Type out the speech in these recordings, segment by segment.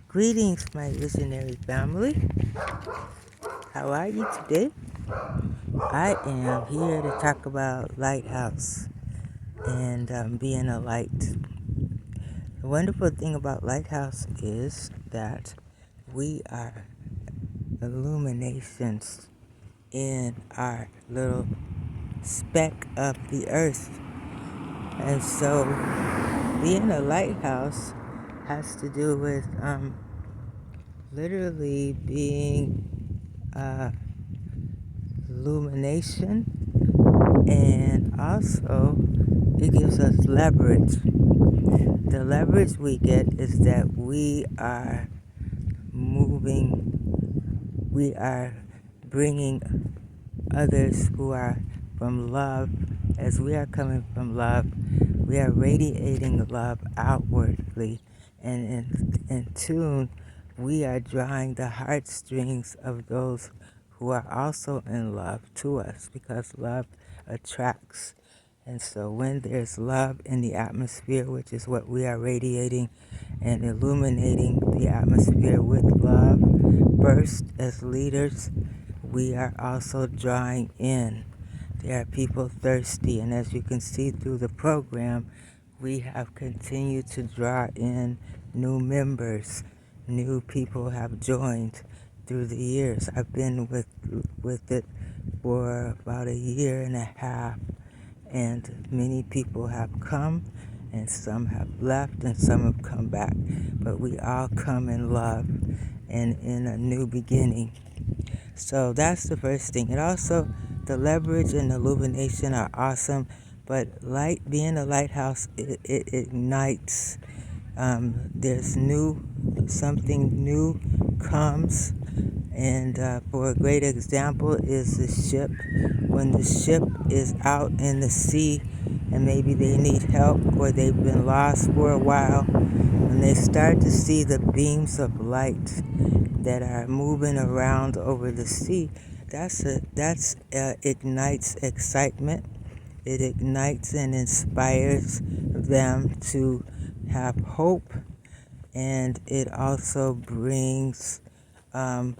Greetings, my visionary family. How are you today? I am here to talk about lighthouse and being a light. The wonderful thing about lighthouse is that we are illuminations in our little speck of the earth. And so being a lighthouse has to do with literally being illumination, and also it gives us leverage. The leverage we get is that we are we are bringing others who are from love. As we are coming from love, we are radiating love outwardly, and in tune, we are drawing the heartstrings of those who are also in love to us, because love attracts. And so when there's love in the atmosphere, which is what we are radiating and illuminating the atmosphere with love, first as leaders, we are also drawing in. There are people thirsty, and as you can see through the program, we have continued to draw in new members. New people have joined through the years. I've been with it for about a year and a half, and many people have come, and some have left, and some have come back. But we all come in love and in a new beginning. So that's the first thing. And also, the leverage and illumination are awesome, but being a lighthouse, it ignites. There's something new comes. And for a great example is the ship. When the ship is out in the sea and maybe they need help or they've been lost for a while, when they start to see the beams of light that are moving around over the sea, that's ignites excitement. It ignites and inspires them to have hope, and it also brings adrenaline.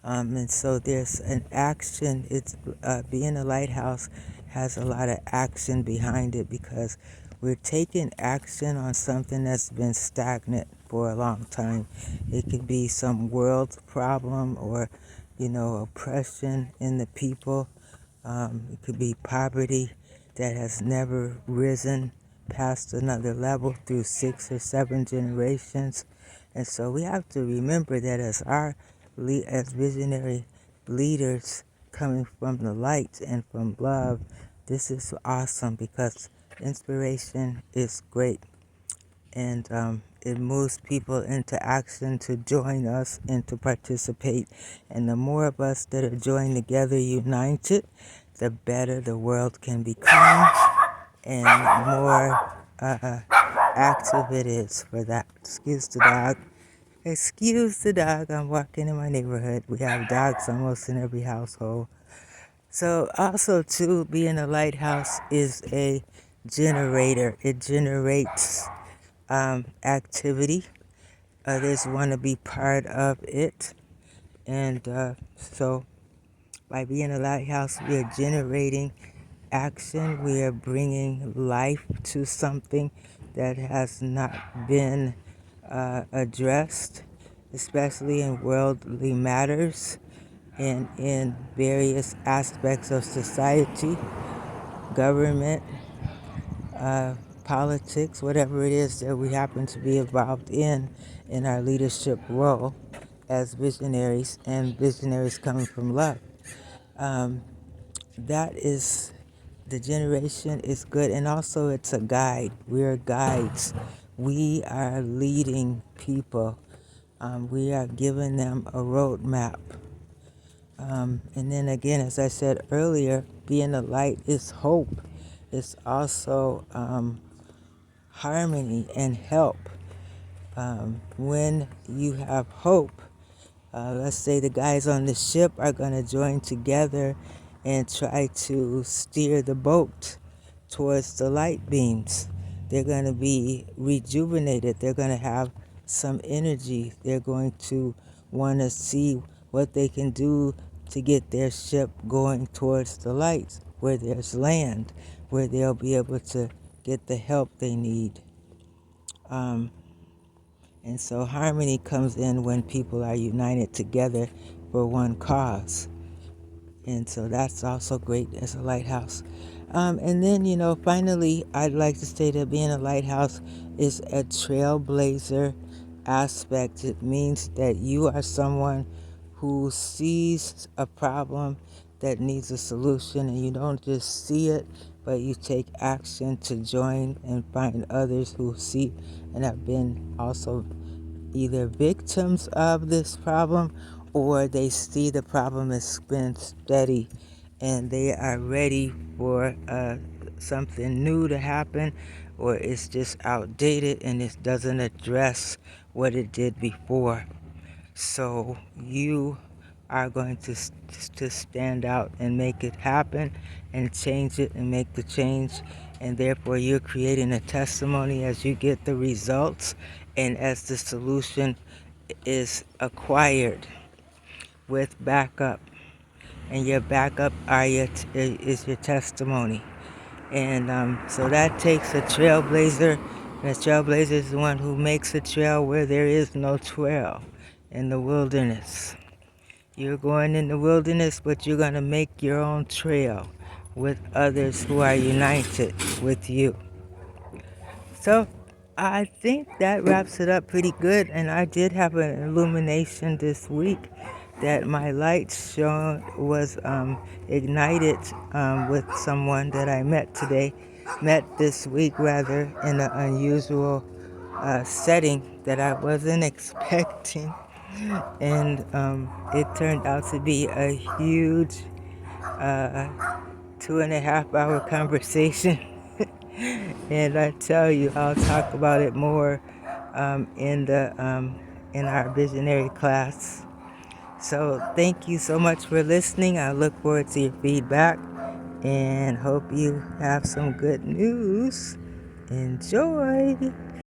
And so there's an action. It's being a lighthouse has a lot of action behind it, because we're taking action on something that's been stagnant for a long time. It could be some world problem, or oppression in the people. It could be poverty that has never risen past another level through 6 or 7 generations. And so we have to remember that as visionary leaders coming from the light and from love, this is awesome, because inspiration is great, and it moves people into action to join us and to participate. And the more of us that are joined together, united, the better the world can become, and more active it is for that. Excuse the dog. Excuse the dog. I'm walking in my neighborhood. We have dogs almost in every household. So also, too, being a lighthouse is a generator. It generates activity. Others want to be part of it. And so by being a lighthouse, we are generating action. We are bringing life to something that has not been addressed, especially in worldly matters and in various aspects of society, government, politics, whatever it is that we happen to be involved in our leadership role as visionaries, and visionaries coming from love. That is, the generation is good, and also it's a guide. We're guides. We are leading people. We are giving them a roadmap. And then again, as I said earlier, being a light is hope. It's also harmony and help. When you have hope, let's say the guys on the ship are going to join together and try to steer the boat towards the light beams. They're going to be rejuvenated. They're going to have some energy. They're going to want to see what they can do to get their ship going towards the light, where there's land, where they'll be able to get the help they need. And so harmony comes in when people are united together for one cause. And so that's also great as a lighthouse. And then, finally, I'd like to say that being a lighthouse is a trailblazer aspect. It means that you are someone who sees a problem that needs a solution, and you don't just see it, but you take action to join and find others who see and have been also either victims of this problem, or they see the problem has been steady and they are ready for something new to happen, or it's just outdated and it doesn't address what it did before. So you are going to stand out and make it happen and change it and make the change. And therefore, you're creating a testimony as you get the results and as the solution is acquired with backup. And your backup is your testimony. And so that takes a trailblazer. And a trailblazer is the one who makes a trail where there is no trail in the wilderness. You're going in the wilderness, but you're going to make your own trail with others who are united with you. So I think that wraps it up pretty good. And I did have an illumination this week that my light show was ignited with someone that I met this week rather, in an unusual setting that I wasn't expecting. And it turned out to be a huge 2.5 hour conversation. And I tell you, I'll talk about it more in our visionary class. So thank you so much for listening. I look forward to your feedback and hope you have some good news. Enjoy.